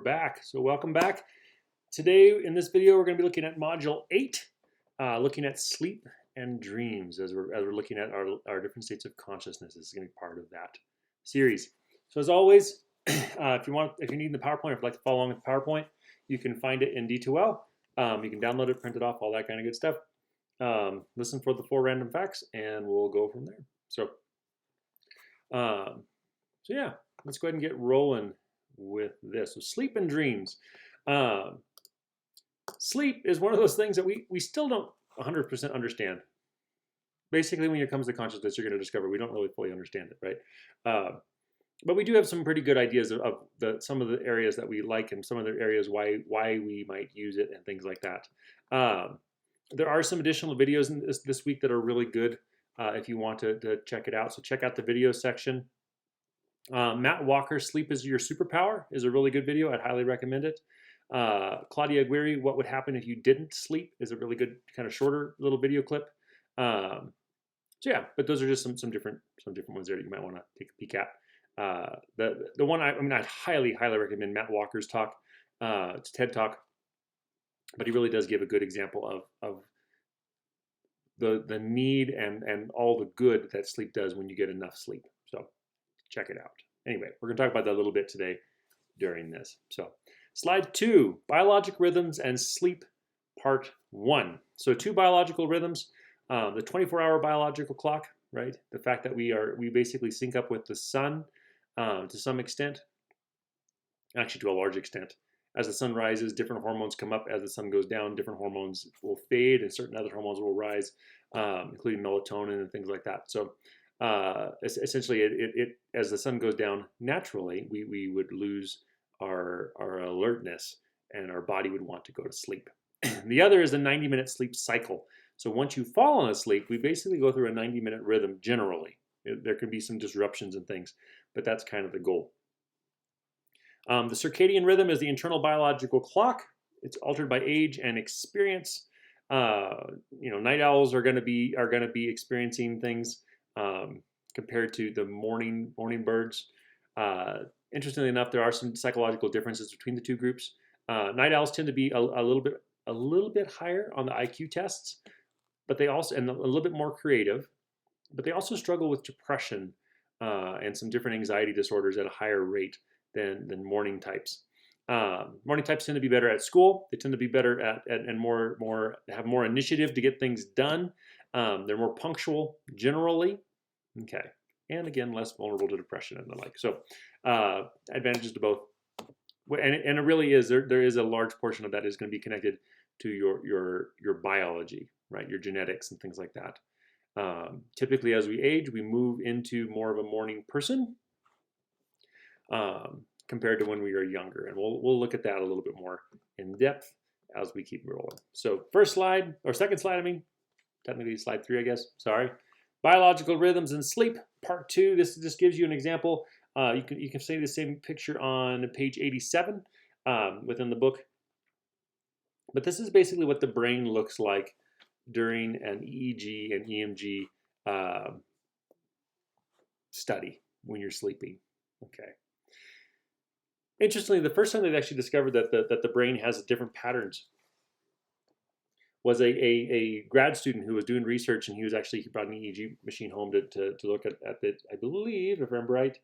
back. So welcome back. Today in this video, we're going to be looking at Module 8, looking at sleep and dreams as we're looking at our different states of consciousness. This is going to be part of that series. So as always, if you need the PowerPoint, or if you'd like to follow along with the PowerPoint, you can find it in D2L. You can download it, print it off, all that kind of good stuff. Listen for the 4 random facts, and we'll go from there. So yeah, let's go ahead and get rolling with this. So sleep and dreams. Sleep is one of those things that we still don't 100% understand. Basically, when it comes to consciousness, you're going to discover we don't really fully understand it, right? But we do have some pretty good ideas of some of the areas that we like and some of the areas why we might use it and things like that. There are some additional videos in this week that are really good if you want to check it out. So check out the video section. Matt Walker's Sleep is Your Superpower is a really good video. I'd highly recommend it. Claudia Aguirre, What Would Happen If You Didn't Sleep, is a really good kind of shorter little video clip. So yeah, but those are just some different ones there that you might want to take a peek at. The one I'd highly recommend Matt Walker's talk. It's a TED Talk, but he really does give a good example of the need and all the good that sleep does when you get enough sleep. So check it out. Anyway, we're going to talk about that a little bit today during this. So slide 2, biologic rhythms and sleep, part 1. So 2 biological rhythms, the 24-hour biological clock, right? The fact that we basically sync up with the sun to some extent, actually to a large extent. As the sun rises, different hormones come up. As the sun goes down, different hormones will fade and certain other hormones will rise, including melatonin and things like that. So essentially, it as the sun goes down, naturally, we would lose our alertness and our body would want to go to sleep. The other is a 90-minute sleep cycle. So once you've fallen asleep, we basically go through a 90-minute rhythm generally. There can be some disruptions and things, but that's kind of the goal. The circadian rhythm is the internal biological clock. It's altered by age and experience. Night owls are going to be experiencing things compared to the morning birds. Interestingly enough, there are some psychological differences between the two groups. Night owls tend to be a little bit higher on the IQ tests, but they also and a little bit more creative. But they also struggle with depression and some different anxiety disorders at a higher rate than morning types. Morning types tend to be better at school. They tend to be better at and have more initiative to get things done. They're more punctual generally. Okay, and again, less vulnerable to depression and the like. So advantages to both. And it really is there is a large portion of that is going to be connected to your biology, right? Your genetics and things like that. Typically, as we age, we move into more of a morning person compared to when we were younger, and we'll look at that a little bit more in depth as we keep rolling. So second slide, technically slide 3, I guess. Sorry. Biological rhythms and sleep, part 2. This just gives you an example. You can see the same picture on page 87 within the book, but this is basically what the brain looks like during an EEG and EMG study when you're sleeping. Okay. Interestingly, the first time they actually discovered that the brain has different patterns was a grad student who was doing research, and he brought an EEG machine home to look at the, I believe, if I remember right,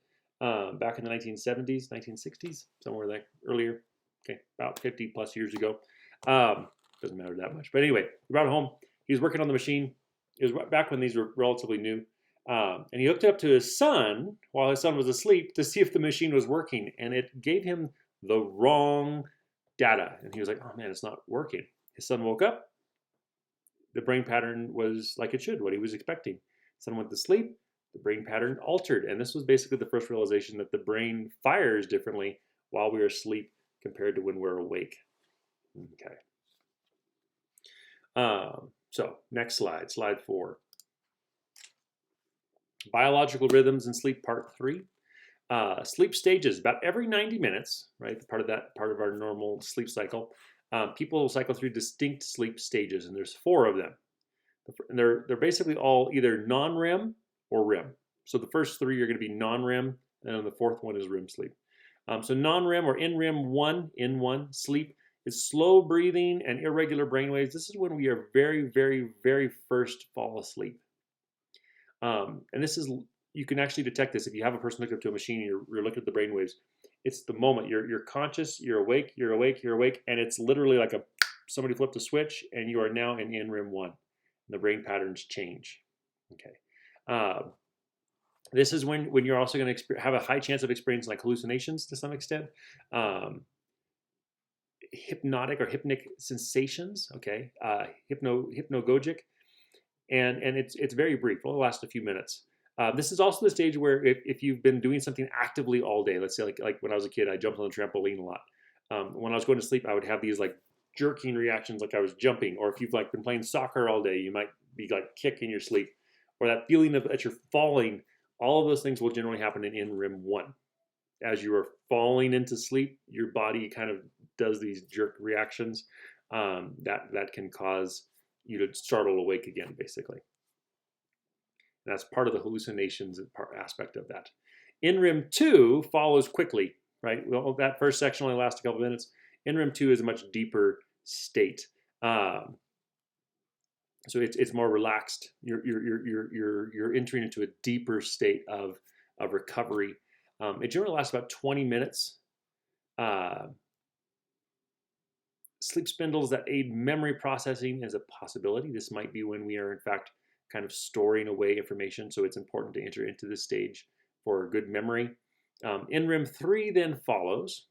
back in the 1970s, 1960s, somewhere like earlier. Okay, about 50 plus years ago. Doesn't matter that much. But anyway, he brought it home. He was working on the machine. It was back when these were relatively new. And he hooked it up to his son while his son was asleep to see if the machine was working. And it gave him the wrong data. And he was like, oh man, it's not working. His son woke up. The brain pattern was like it should, what he was expecting. His son went to sleep. The brain pattern altered. And this was basically the first realization that the brain fires differently while we are asleep compared to when we're awake. Okay. So next slide 4. Biological rhythms and sleep, part 3. Sleep stages, about every 90 minutes, right? Part of our normal sleep cycle. People will cycle through distinct sleep stages, and there's 4 of them. And they're basically all either non-REM or REM. So the first 3 are going to be non-REM, and then the 4th one is REM sleep. So non-REM or N-REM sleep is slow breathing and irregular brainwaves. This is when we are very, very, very first fall asleep. And this is, you can actually detect this if you have a person hooked up to a machine and you're looking at the brainwaves. It's the moment you're conscious, you're awake, and it's literally like somebody flipped a switch and you are now in NREM1. And the brain patterns change. Okay. This is when you're also going to have a high chance of experiencing like hallucinations to some extent, hypnotic or hypnic sensations. Okay, hypnagogic, and it's very brief. It'll last a few minutes. This is also the stage where if you've been doing something actively all day, let's say like when I was a kid, I jumped on the trampoline a lot. When I was going to sleep, I would have these like jerking reactions, like I was jumping. Or if you've like been playing soccer all day, you might be like kicking your sleep, or that feeling of that you're falling. All of those things will generally happen in NREM1. As you are falling into sleep, your body kind of does these jerk reactions that can cause you to startle awake again, basically. And that's part of the hallucinations aspect of that. NREM2 follows quickly, right? Well, that first section only lasts a couple minutes. NREM2 is a much deeper state. So it's more relaxed. You're entering into a deeper state of recovery. It generally lasts about 20 minutes. Sleep spindles that aid memory processing is a possibility. This might be when we are in fact kind of storing away information. So it's important to enter into this stage for good memory. NREM3 then follows.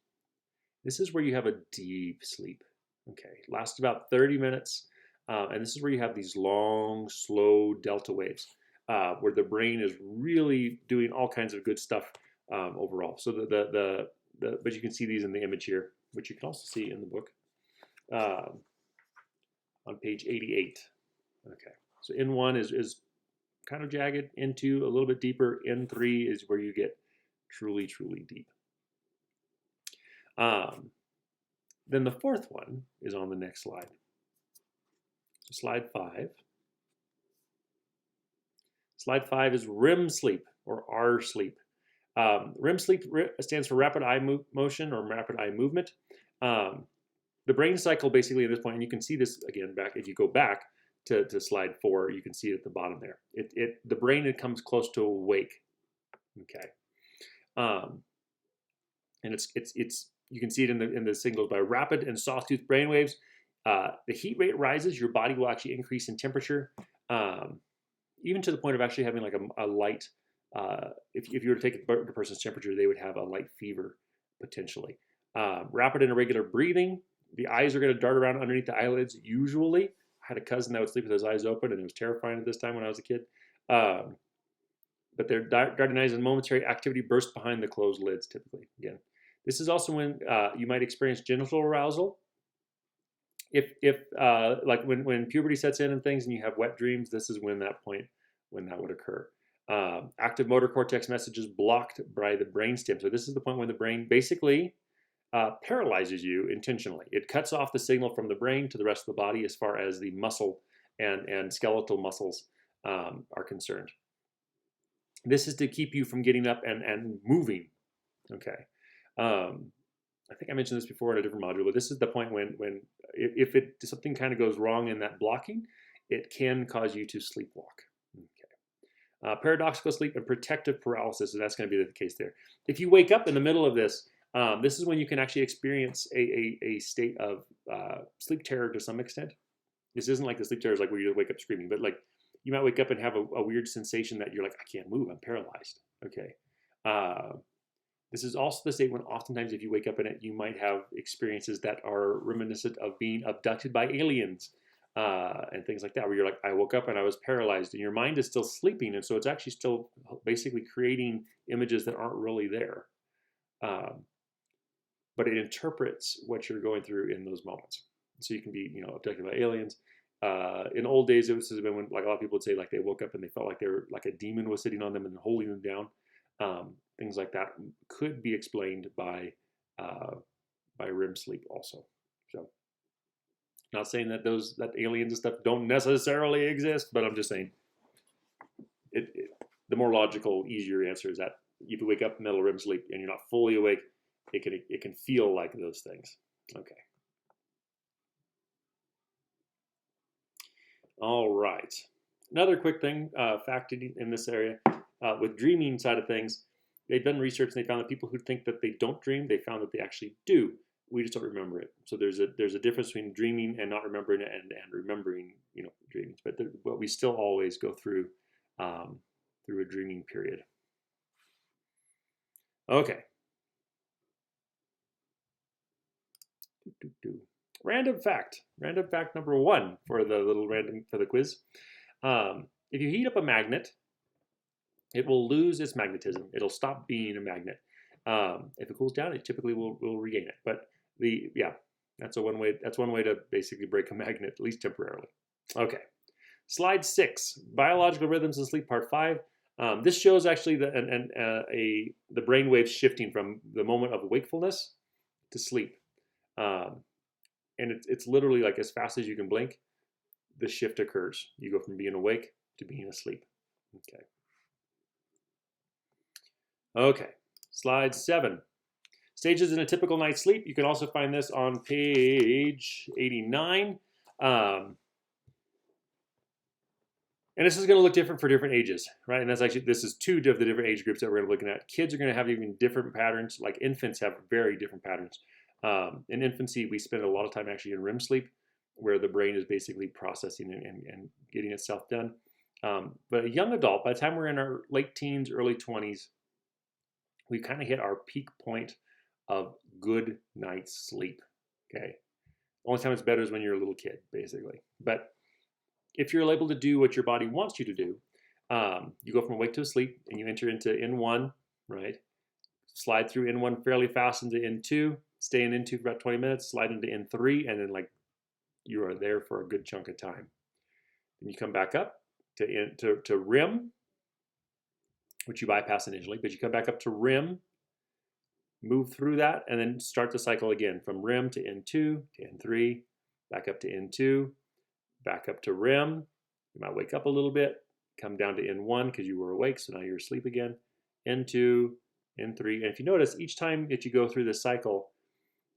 This is where you have a deep sleep. Okay, lasts about 30 minutes. And this is where you have these long, slow delta waves, where the brain is really doing all kinds of good stuff overall. So but you can see these in the image here, which you can also see in the book on page 88. Okay, so N1 is kind of jagged. N2 a little bit deeper. N3 is where you get truly, truly deep. Then the fourth one is on the next slide. So slide 5. Slide 5 is REM sleep or R sleep. REM sleep stands for rapid eye motion or rapid eye movement. The brain cycle basically at this point, and you can see this again back, if you go back to slide 4, you can see it at the bottom there. The brain comes close to awake. Okay. And it's you can see it in the signals by rapid and sawtooth brain waves. The heat rate rises, your body will actually increase in temperature, even to the point of actually having like a light, if you were to take a person's temperature, they would have a light fever potentially. Rapid and irregular breathing, the eyes are going to dart around underneath the eyelids usually. I had a cousin that would sleep with his eyes open, and it was terrifying at this time when I was a kid. But their darting eyes and momentary activity burst behind the closed lids typically. Again, this is also when you might experience genital arousal. If like when puberty sets in and things and you have wet dreams, this is when that would occur. Active motor cortex messages blocked by the brainstem. So this is the point when the brain basically paralyzes you intentionally. It cuts off the signal from the brain to the rest of the body as far as the muscle and skeletal muscles are concerned. This is to keep you from getting up and moving. Okay. I think I mentioned this before in a different module, but this is the point when if something kind of goes wrong in that blocking, it can cause you to sleepwalk. Okay. Paradoxical sleep and protective paralysis, and that's going to be the case there. If you wake up in the middle of this, this is when you can actually experience a state of sleep terror to some extent. This isn't like the sleep terror is like where you wake up screaming, but like you might wake up and have a weird sensation that you're like, I can't move, I'm paralyzed. Okay. This is also the state when oftentimes if you wake up in it, you might have experiences that are reminiscent of being abducted by aliens and things like that, where you're like, I woke up and I was paralyzed, and your mind is still sleeping, and so it's actually still basically creating images that aren't really there. But it interprets what you're going through in those moments. So you can be, abducted by aliens. In old days, it was when like a lot of people would say like they woke up and they felt like they were like a demon was sitting on them and holding them down. Things like that could be explained by REM sleep also. So, not saying that that aliens and stuff don't necessarily exist, but I'm just saying the more logical, easier answer is that if you wake up in the middle of REM sleep and you're not fully awake, it can feel like those things. Okay. All right. Another quick thing, fact in this area, with dreaming side of things, they've done research and they found that people who think that they don't dream, they found that they actually do. We just don't remember it. So there's a difference between dreaming and not remembering it, and remembering, dreams. But we still always go through through a dreaming period. Okay. Random fact number 1 for the quiz. If you heat up a magnet, it will lose its magnetism. It'll stop being a magnet. If it cools down, it typically will regain it. But that's one way to basically break a magnet, at least temporarily. Okay, slide 6, biological rhythms in sleep, part 5. This shows actually the brain waves shifting from the moment of wakefulness to sleep. And it's literally like as fast as you can blink, the shift occurs. You go from being awake to being asleep. Okay, slide 7. Stages in a typical night's sleep. You can also find this on page 89. And this is going to look different for different ages, right? And this is 2 of the different age groups that we're going to be looking at. Kids are going to have even different patterns. Like infants have very different patterns. In infancy, we spend a lot of time actually in REM sleep, where the brain is basically processing and getting itself done. But a young adult, by the time we're in our late teens, early 20s, we kind of hit our peak point of good night's sleep. Okay, only time it's better is when you're a little kid, basically. But if you're able to do what your body wants you to do, you go from awake to asleep, and you enter into N1, right? Slide through N1 fairly fast into N2, stay in N2 for about 20 minutes, slide into N3, and then you are there for a good chunk of time. Then you come back up to REM, which you bypass initially, but you come back up to REM, move through that, and then start the cycle again from REM to N2 to N3, back up to N2, back up to REM. You might wake up a little bit, come down to N1 because you were awake, so now you're asleep again. N2, N3, and if you notice, each time that you go through this cycle,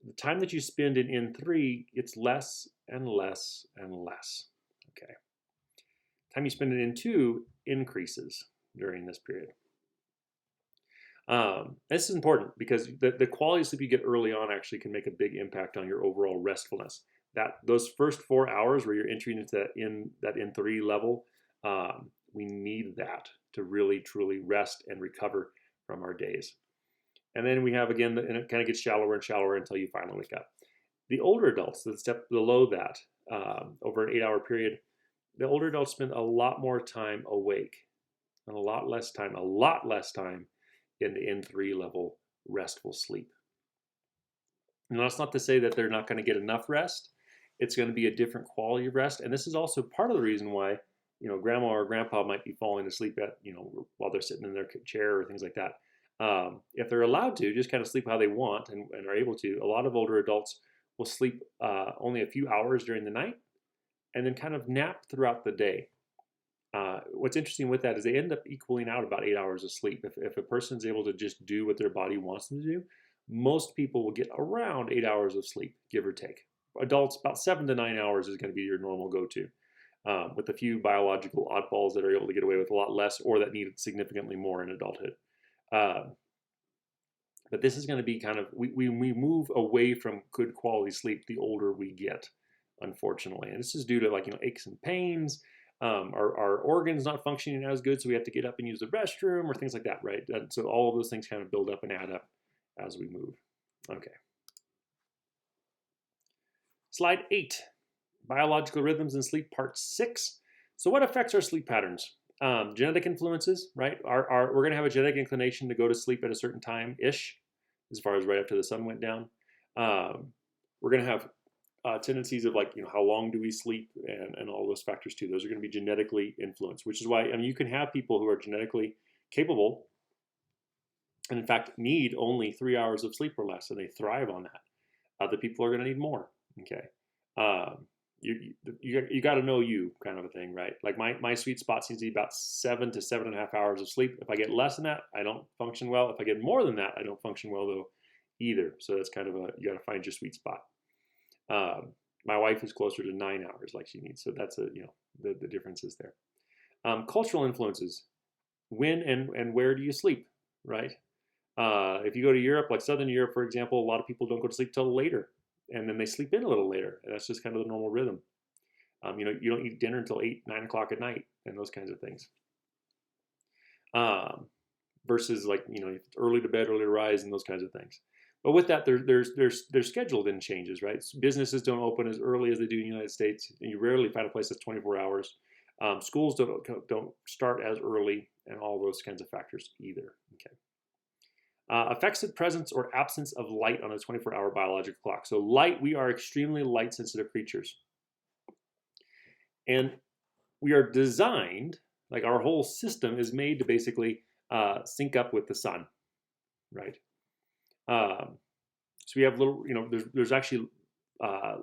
the time that you spend in N3, it's less and less and less. Okay. Time you spend in N2 increases during this period. This is important because the quality of sleep you get early on actually can make a big impact on your overall restfulness. Those first 4 hours where you're entering into that N3 level, we need that to really truly rest and recover from our days. And then we have, again, and it kind of gets shallower and shallower until you finally wake up. The older adults, the step below that, over an 8-hour period, the older adults spend a lot more time awake and a lot less time in the N3 level restful sleep. And that's not to say that they're not going to get enough rest. It's going to be a different quality of rest. And this is also part of the reason why, grandma or grandpa might be falling asleep while they're sitting in their chair or things like that. If they're allowed to just kind of sleep how they want and are able to, a lot of older adults will sleep only a few hours during the night and then kind of nap throughout the day. What's interesting with that is they end up equaling out about 8 hours of sleep. If a person's able to just do what their body wants them to do, most people will get around 8 hours of sleep, give or take. Adults, about 7 to 9 hours is going to be your normal go-to, with a few biological oddballs that are able to get away with a lot less or that need significantly more in adulthood. But this is going to be kind of, we move away from good quality sleep the older we get, unfortunately. And this is due to aches and pains, our organs not functioning as good, so we have to get up and use the restroom or things like that, right? So all of those things kind of build up and add up as we move. Okay. Slide 8, biological rhythms in sleep, part 6. So what affects our sleep patterns? Genetic influences, right? We're going to have a genetic inclination to go to sleep at a certain time-ish, as far as right after the sun went down. We're going to have tendencies of how long do we sleep and all those factors too. Those are going to be genetically influenced, which is why you can have people who are genetically capable and in fact need only 3 hours of sleep or less, and they thrive on that. Other people are going to need more. Okay. You got to know you, kind of a thing, right? Like my sweet spot seems to be about 7 to 7.5 hours of sleep. If I get less than that, I don't function well. If I get more than that, I don't function well, though, either. So that's kind of you got to find your sweet spot. My wife is closer to 9 hours like she needs. So that's the differences there. Cultural influences. When and where do you sleep, right? If you go to Europe, like Southern Europe, for example, a lot of people don't go to sleep till later, and then they sleep in a little later, and that's just kind of the normal rhythm. You don't eat dinner until 8, 9 o'clock at night, and those kinds of things. Versus like early to bed, early to rise, and those kinds of things. But with that, there's scheduled in changes, right? Businesses don't open as early as they do in the United States, and you rarely find a place that's 24 hours. Schools don't start as early, and all those kinds of factors either. Okay. Affects the presence or absence of light on a 24-hour biological clock. So light, we are extremely light-sensitive creatures. And we are designed, like our whole system is made to basically sync up with the sun, right? So we have little, there's actually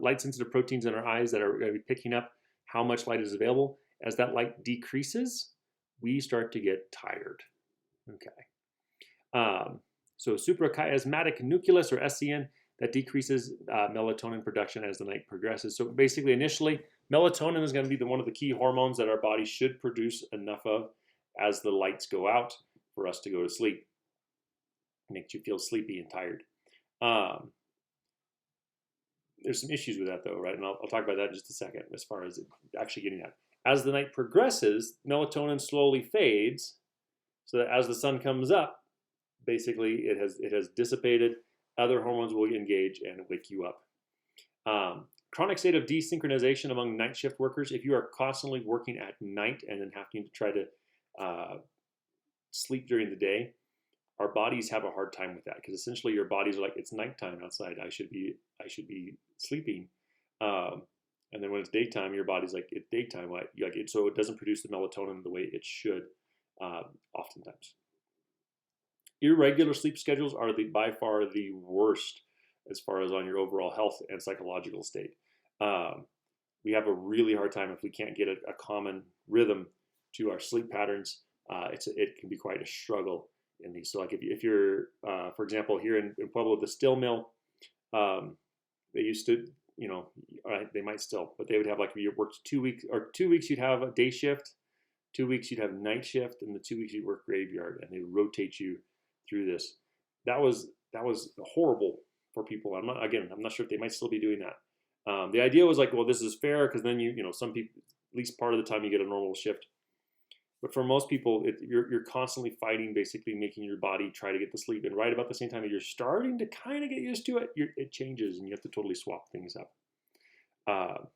light-sensitive proteins in our eyes that are going to be picking up how much light is available. As that light decreases, we start to get tired, okay? So suprachiasmatic nucleus, or SCN, that decreases melatonin production as the night progresses. So basically, initially, melatonin is going to be one of the key hormones that our body should produce enough of as the lights go out for us to go to sleep. It makes you feel sleepy and tired. There's some issues with that, though, right? And I'll talk about that in just a second as far as actually getting that. As the night progresses, melatonin slowly fades, so that as the sun comes up, basically it has dissipated. Other hormones will engage and wake you up. Chronic state of desynchronization among night shift workers. If you are constantly working at night and then having to try to sleep during the day, our bodies have a hard time with that, because essentially your bodies are like, it's nighttime outside, I should be sleeping. And then when it's daytime, your body's like, it's daytime, so it doesn't produce the melatonin the way it should, oftentimes. Irregular sleep schedules are by far the worst as far as on your overall health and psychological state. We have a really hard time if we can't get a common rhythm to our sleep patterns. It can be quite a struggle in these. So like if you're, for example, here in Pueblo, the Still Mill, they used to, they might still, but they would have like, you worked 2 weeks, or 2 weeks you'd have a day shift, 2 weeks you'd have night shift, and the 2 weeks you'd work graveyard, and they would rotate you through this. That was horrible for people. I'm not sure if they might still be doing that. The idea was like, well, this is fair, because then some people, at least part of the time, you get a normal shift. But for most people, you're constantly fighting, basically making your body try to get to sleep. And right about the same time that you're starting to kind of get used to it, it changes, and you have to totally swap things up. And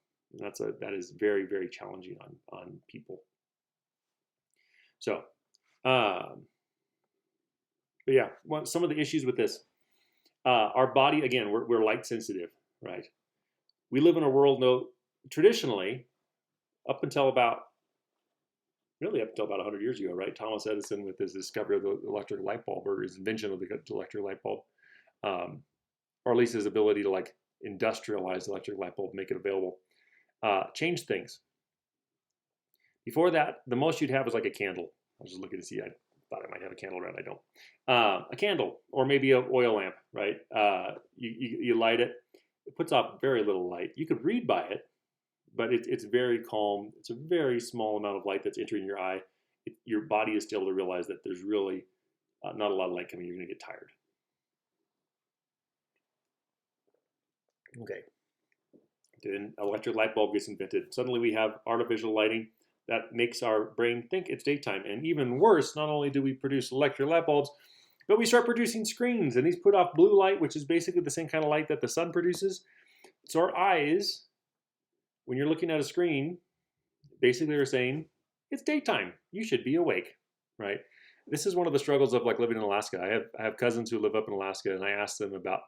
that is very, very challenging on people. So, but yeah, some of the issues with this, our body, again, we're light sensitive, right? We live in a world, though, traditionally, up until about 100 years ago, right? Thomas Edison, with his discovery of the electric light bulb, or his invention of the electric light bulb, or at least his ability to like industrialize the electric light bulb, make it available, changed things. Before that, the most you'd have was like a candle. I was just looking to see, I thought I might have a candle around, I don't. A candle, or maybe an oil lamp, right? You light it. It puts off very little light. You could read by it, but it's very calm. It's a very small amount of light that's entering your eye. Your body is still able to realize that there's really not a lot of light coming. You're going to get tired. Okay. Then electric light bulb gets invented. Suddenly we have artificial lighting that makes our brain think it's daytime. And even worse, not only do we produce electric light bulbs, but we start producing screens. And these put off blue light, which is basically the same kind of light that the sun produces. So our eyes, when you're looking at a screen, basically are saying, it's daytime, you should be awake, right? This is one of the struggles of like living in Alaska. I have cousins who live up in Alaska, and I asked them about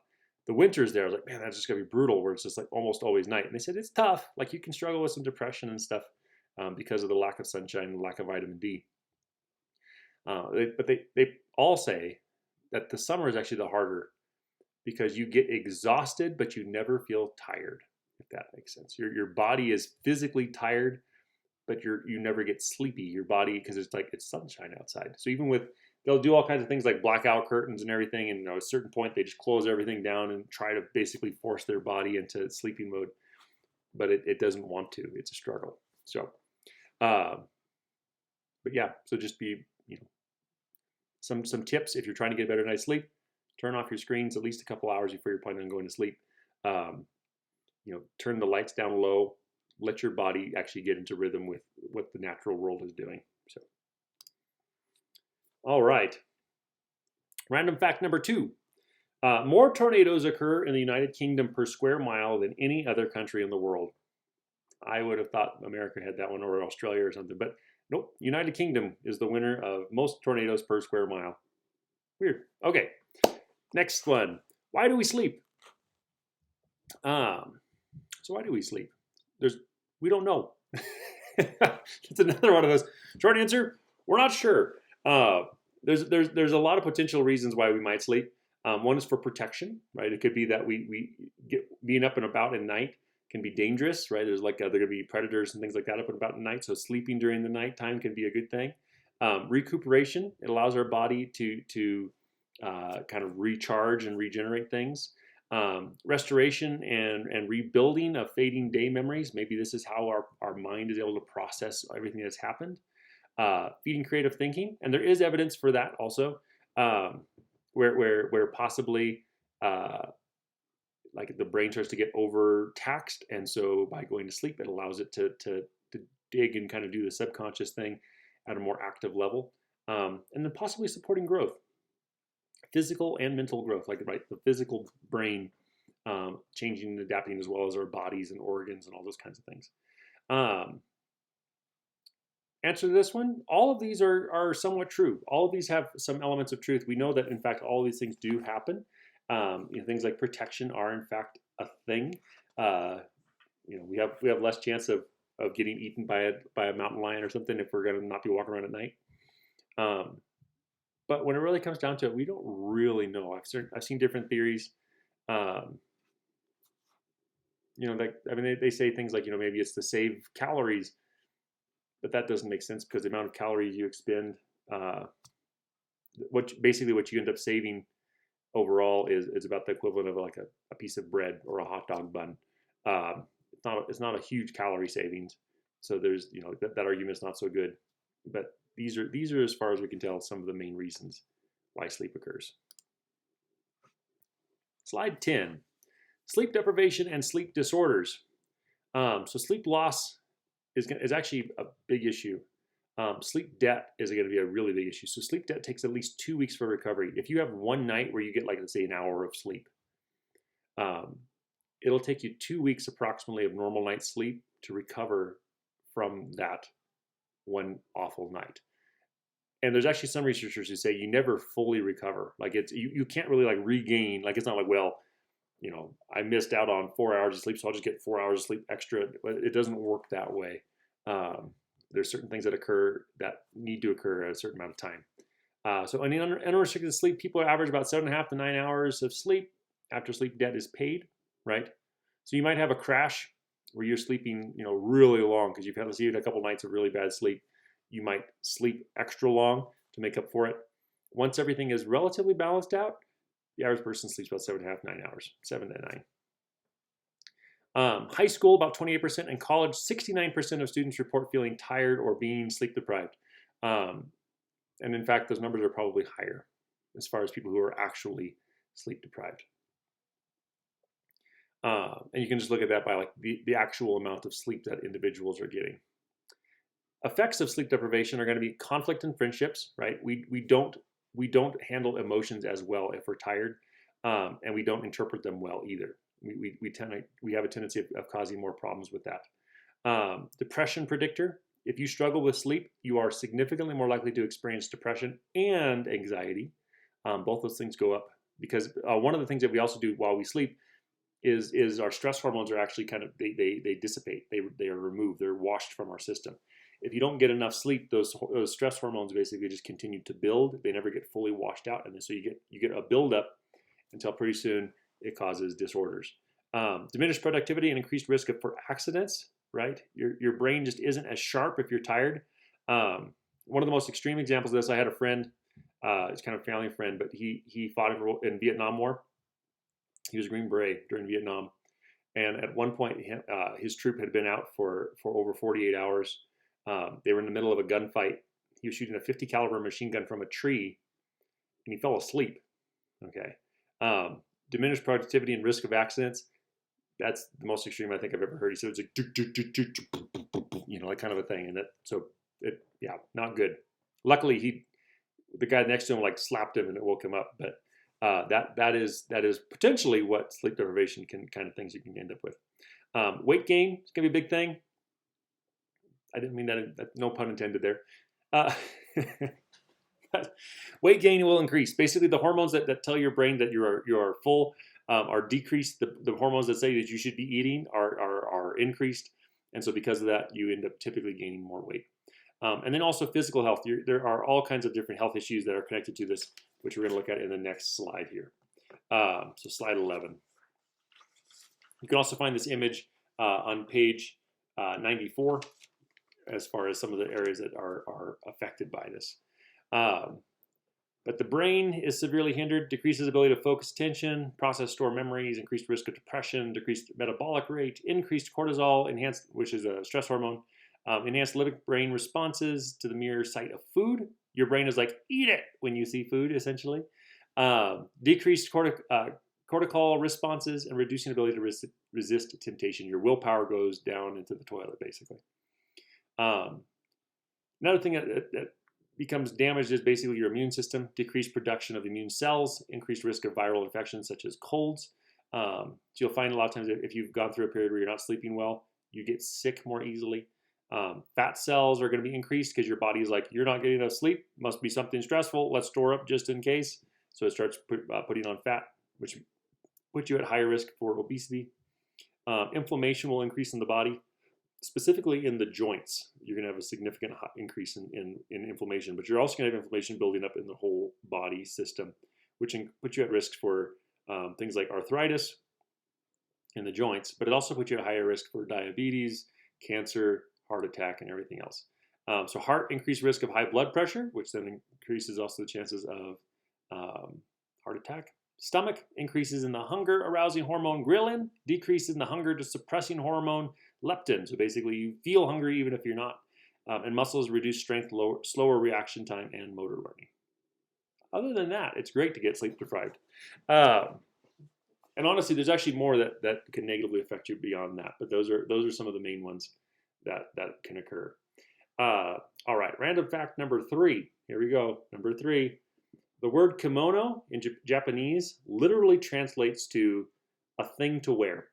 the winters there. I was like, man, that's just gonna be brutal, where it's just like almost always night. And they said, it's tough. Like you can struggle with some depression and stuff because of the lack of sunshine and the lack of vitamin D. But they all say that the summer is actually the harder, because you get exhausted, but you never feel tired, if that makes sense. Your body is physically tired, but you never get sleepy. Your body, because it's sunshine outside. So even with they'll do all kinds of things like blackout curtains and everything. And at a certain point, they just close everything down and try to basically force their body into sleeping mode. But it doesn't want to. It's a struggle. So, but yeah, so just be, some tips if you're trying to get a better night's sleep. Turn off your screens at least a couple hours before you're planning on going to sleep. Turn the lights down low. Let your body actually get into rhythm with what the natural world is doing. So, all right. Random fact number 2. More tornadoes occur in the United Kingdom per square mile than any other country in the world. I would have thought America had that one, or Australia or something, but nope. United Kingdom is the winner of most tornadoes per square mile. Weird. Okay. Next one. Why do we sleep? So why do we sleep? We don't know. It's another one of those. Short answer, we're not sure. There's a lot of potential reasons why we might sleep. One is for protection, right? It could be that we get being up and about at night can be dangerous, right? There could be predators and things like that up and about at night. So sleeping during the nighttime can be a good thing. Recuperation, it allows our body to kind of recharge and regenerate things. Restoration and rebuilding of fading day memories. Maybe this is how our mind is able to process everything that's happened. Feeding creative thinking, and there is evidence for that also, where possibly like the brain starts to get overtaxed, and so by going to sleep, it allows it to dig and kind of do the subconscious thing at a more active level, and then possibly supporting growth, physical and mental growth, like the physical brain changing and adapting, as well as our bodies and organs and all those kinds of things. Answer to this one, all of these are somewhat true. All of these have some elements of truth. We know that, in fact, all of these things do happen. Things like protection are, in fact, a thing. We have less chance of getting eaten by a mountain lion or something if we're going to not be walking around at night. But when it really comes down to it, we don't really know. I've seen different theories. They say things like, maybe it's to save calories, but that doesn't make sense because the amount of calories you expend, what you end up saving overall is about the equivalent of like a piece of bread or a hot dog bun. It's not a huge calorie savings, so there's that argument's not so good. But these are, as far as we can tell, some of the main reasons why sleep occurs. Slide 10: sleep deprivation and sleep disorders. So sleep loss is actually a big issue. Sleep debt is going to be a really big issue. So sleep debt takes at least 2 weeks for recovery. If you have one night where you get, like, let's say, an hour of sleep, it'll take you 2 weeks approximately of normal night's sleep to recover from that one awful night. And there's actually some researchers who say you never fully recover. Like, you can't really like regain. Like, it's not like, well, I missed out on 4 hours of sleep, so I'll just get 4 hours of sleep extra. It doesn't work that way. There's certain things that need to occur at a certain amount of time. So in unrestricted sleep, people average about 7.5 to 9 hours of sleep after sleep debt is paid, right? So you might have a crash where you're sleeping, really long because you've had a couple nights of really bad sleep. You might sleep extra long to make up for it. Once everything is relatively balanced out, the average person sleeps about 7.5 to 9 hours, 7 to 9. High school, about 28%, and college, 69% of students report feeling tired or being sleep deprived. And in fact, those numbers are probably higher as far as people who are actually sleep deprived. And you can just look at that by like the actual amount of sleep that individuals are getting. Effects of sleep deprivation are going to be conflict in friendships, right? We don't handle emotions as well if we're tired, and we don't interpret them well either. We have a tendency of causing more problems with that. Depression predictor: if you struggle with sleep, you are significantly more likely to experience depression and anxiety. Both those things go up because one of the things that we also do while we sleep is our stress hormones are actually kind of they dissipate. They are removed. They're washed from our system. If you don't get enough sleep, those stress hormones basically just continue to build. They never get fully washed out, and so you get a buildup until pretty soon it causes disorders. Diminished productivity and increased risk for accidents. Right, your brain just isn't as sharp if you're tired. One of the most extreme examples of this, I had a friend He's kind of a family friend, but he fought in Vietnam War. He was a Green Beret during Vietnam, and at one point, his troop had been out for over 48 hours. They were in the middle of a gunfight. He was shooting a 50 caliber machine gun from a tree, and he fell asleep. Okay, diminished productivity and risk of accidents. That's the most extreme I think I've ever heard. He said it's like, you know, like kind of a thing, and yeah, not good. Luckily, the guy next to him like slapped him and it woke him up, but that is potentially what sleep deprivation kind of things you can end up with. Weight gain is gonna be a big thing. I didn't mean that. No pun intended there. Weight gain will increase. Basically, the hormones that tell your brain that you are full are decreased. The hormones that say that you should be eating are increased, and so because of that, you end up typically gaining more weight. And then also physical health. There are all kinds of different health issues that are connected to this, which we're going to look at in the next slide here. So slide 11. You can also find this image on page 94 as far as some of the areas that are affected by this. But the brain is severely hindered, decreases ability to focus attention, process, store memories, increased risk of depression, decreased metabolic rate, increased cortisol, enhanced, which is a stress hormone, enhanced limbic brain responses to the mere sight of food. Your brain is like, eat it when you see food, essentially. Decreased cortical responses and reducing ability to resist temptation. Your willpower goes down into the toilet, basically. Another thing that becomes damaged is basically your immune system, decreased production of immune cells, increased risk of viral infections such as colds. So you'll find a lot of times if you've gone through a period where you're not sleeping well, you get sick more easily. Fat cells are going to be increased because your body is like, you're not getting enough sleep, must be something stressful, let's store up just in case. So it starts putting on fat, which puts you at higher risk for obesity. Inflammation will increase in the body. Specifically in the joints, you're going to have a significant increase in inflammation, but you're also going to have inflammation building up in the whole body system, which puts you at risk for things like arthritis in the joints, but it also puts you at higher risk for diabetes, cancer, heart attack, and everything else. So heart increased risk of high blood pressure, which then increases also the chances of heart attack. Stomach increases in the hunger arousing hormone ghrelin, decreases in the hunger suppressing hormone leptin. So basically you feel hungry even if you're not. And muscles reduce strength, slower reaction time, and motor learning. Other than that, it's great to get sleep deprived. And honestly, there's actually more that can negatively affect you beyond that. But those are some of the main ones that can occur. All right, random fact number 3. Here we go. Number 3. The word kimono in Japanese literally translates to a thing to wear.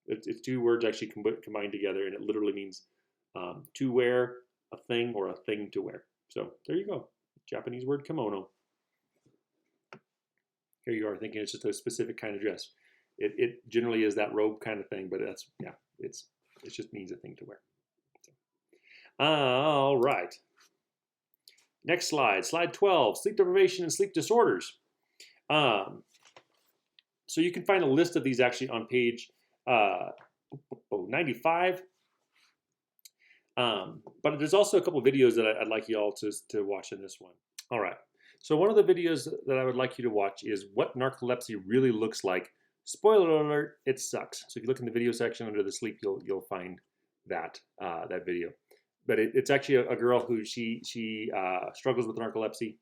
It's two words actually combined together, and it literally means to wear a thing or a thing to wear. So there you go. Japanese word kimono. Here you are thinking it's just a specific kind of dress. It generally is that robe kind of thing, but it just means a thing to wear. So. All right. Next slide, slide 12, sleep deprivation and sleep disorders. So you can find a list of these actually on page 95. But there's also a couple of videos that I'd like you all to watch in this one. All right. So one of the videos that I would like you to watch is what narcolepsy really looks like. Spoiler alert, it sucks. So if you look in the video section under the sleep, you'll find that video. But it's actually a girl who she struggles with narcolepsy.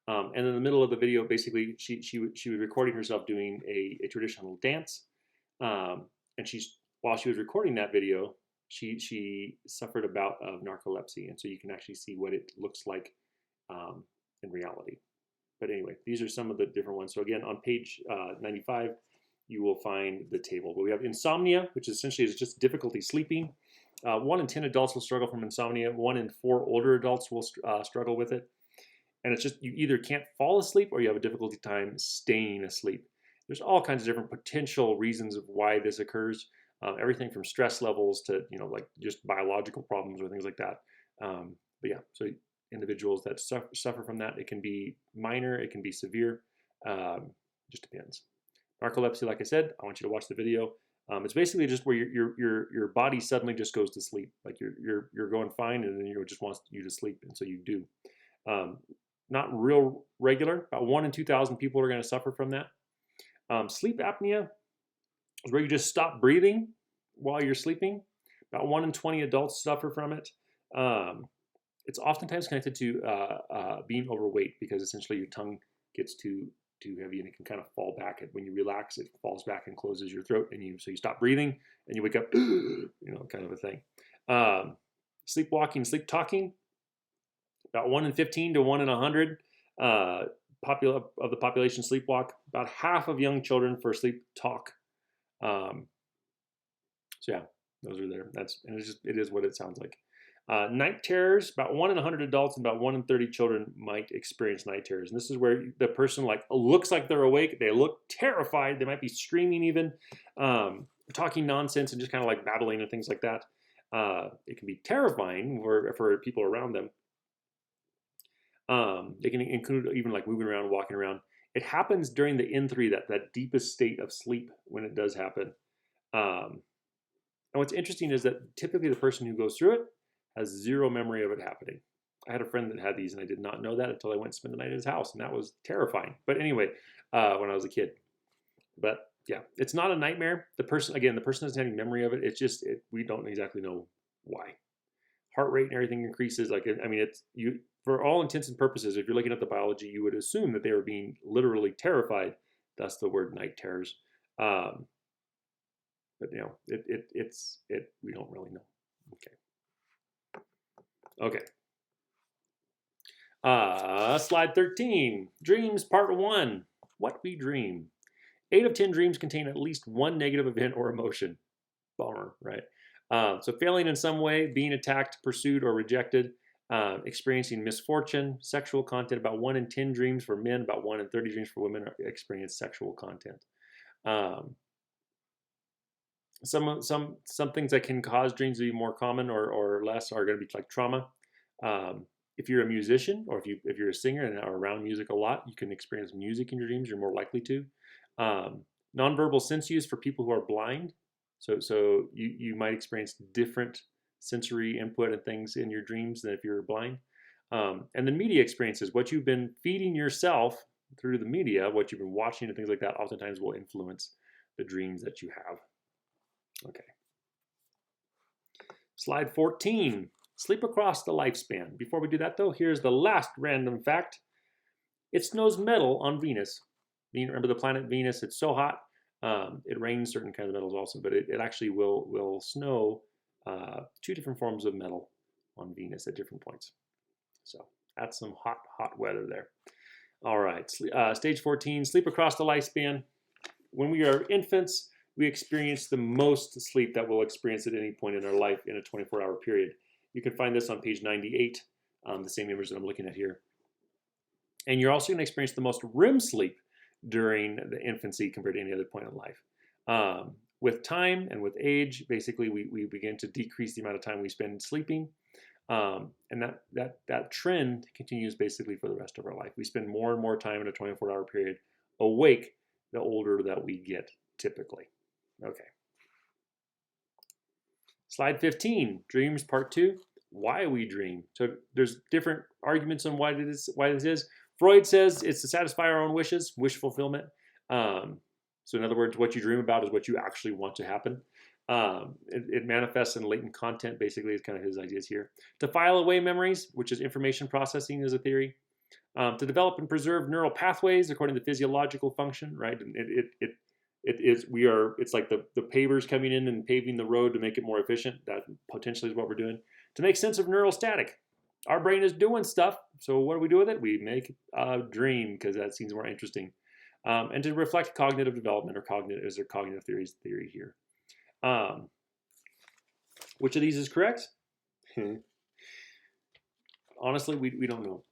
And in the middle of the video, basically, she was recording herself doing a traditional dance. And while she was recording that video, she suffered a bout of narcolepsy. And so you can actually see what it looks like in reality. But anyway, these are some of the different ones. So again, on page 95, you will find the table. But we have insomnia, which essentially is just difficulty sleeping. 1 in 10 adults will struggle from insomnia. 1 in 4 older adults will struggle with it. And it's just you either can't fall asleep or you have a difficulty time staying asleep. There's all kinds of different potential reasons of why this occurs. Everything from stress levels to like just biological problems or things like that. But yeah, so individuals that suffer from that, it can be minor, it can be severe. Just depends. Narcolepsy, like I said, I want you to watch the video. It's basically just where your body suddenly just goes to sleep. Like you're going fine, and then it just wants you to sleep, and so you do. Not real regular. About 1 in 2,000 people are going to suffer from that. Sleep apnea is where you just stop breathing while you're sleeping. About 1 in 20 adults suffer from it. It's oftentimes connected to being overweight, because essentially your tongue gets too heavy and it can kind of fall back. And when you relax, it falls back and closes your throat, and so you stop breathing and you wake up, kind of a thing. Sleepwalking, sleep talking. About 1 in 15 to 1 in 100 of the population sleepwalk. About half of young children for sleep talk. So yeah, those are there. It is what it sounds like. Night terrors, about 1 in 100 adults and about 1 in 30 children might experience night terrors. And this is where the person looks like they're awake. They look terrified. They might be screaming even, talking nonsense and just kind of like babbling and things like that. It can be terrifying for people around them. They can include even like moving around, walking around. It happens during the N3, that deepest state of sleep, when it does happen. And what's interesting is that typically the person who goes through it has zero memory of it happening. I had a friend that had these, and I did not know that until I went to spend the night at his house, and that was terrifying. But anyway, when I was a kid. But yeah, it's not a nightmare. The person doesn't have any memory of it. It's just we don't exactly know why. Heart rate and everything increases. For all intents and purposes, if you're looking at the biology, you would assume that they were being literally terrified. Thus the word night terrors. But we don't really know. Okay. Slide 13. Dreams, part 1. What we dream. 8 of 10 dreams contain at least one negative event or emotion. Bummer, right? So failing in some way, being attacked, pursued, or rejected, experiencing misfortune, sexual content. About 1 in 10 dreams for men, about 1 in 30 dreams for women experience sexual content. Some things that can cause dreams to be more common or less are going to be like trauma. If you're a musician, or if you're a singer and are around music a lot, you can experience music in your dreams. You're more likely to. Nonverbal sense use for people who are blind. So you might experience different sensory input and things in your dreams than if you're blind. And then media experiences, what you've been feeding yourself through the media, what you've been watching and things like that, oftentimes will influence the dreams that you have. Okay. Slide 14, sleep across the lifespan. Before we do that though, here's the last random fact. It snows metal on Venus. Remember the planet Venus, it's so hot. It rains certain kinds of metals also, but it actually will snow 2 different forms of metal on Venus at different points. So that's some hot weather there. All right, stage 14, sleep across the lifespan. When we are infants, we experience the most sleep that we'll experience at any point in our life in a 24-hour period. You can find this on page 98, the same image that I'm looking at here. And you're also going to experience the most REM sleep during the infancy compared to any other point in life. With time and with age, basically we begin to decrease the amount of time we spend sleeping. And that trend continues basically for the rest of our life. We spend more and more time in a 24-hour period awake the older that we get, typically. Okay. Slide 15, dreams part 2, why we dream. So there's different arguments on why this is. Freud says it's to satisfy our own wishes, wish fulfillment. So in other words, what you dream about is what you actually want to happen. It manifests in latent content, basically, is kind of his ideas here. To file away memories, which is information processing, is a theory. To develop and preserve neural pathways according to physiological function, right? And it's like the pavers coming in and paving the road to make it more efficient. That potentially is what we're doing. To make sense of neural static. Our brain is doing stuff, so what do we do with it? We make a dream, because that seems more interesting. And to reflect cognitive development, or cognitive theory here. Which of these is correct? Honestly, we don't know.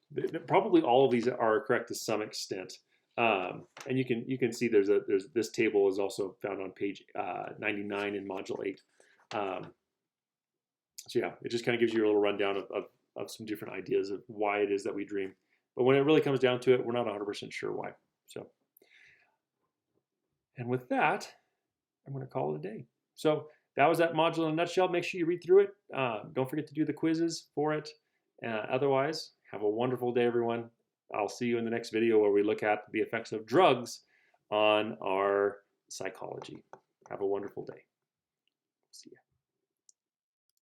Probably all of these are correct to some extent. And you can see there's this table is also found on page 99 in module 8. So yeah, it just kind of gives you a little rundown of some different ideas of why it is that we dream. But when it really comes down to it, we're not 100% sure why. So, and with that, I'm going to call it a day. So that was that module in a nutshell. Make sure you read through it. Don't forget to do the quizzes for it. Otherwise, Have a wonderful day, everyone. I'll see you in the next video where we look at the effects of drugs on our psychology. Have a wonderful day.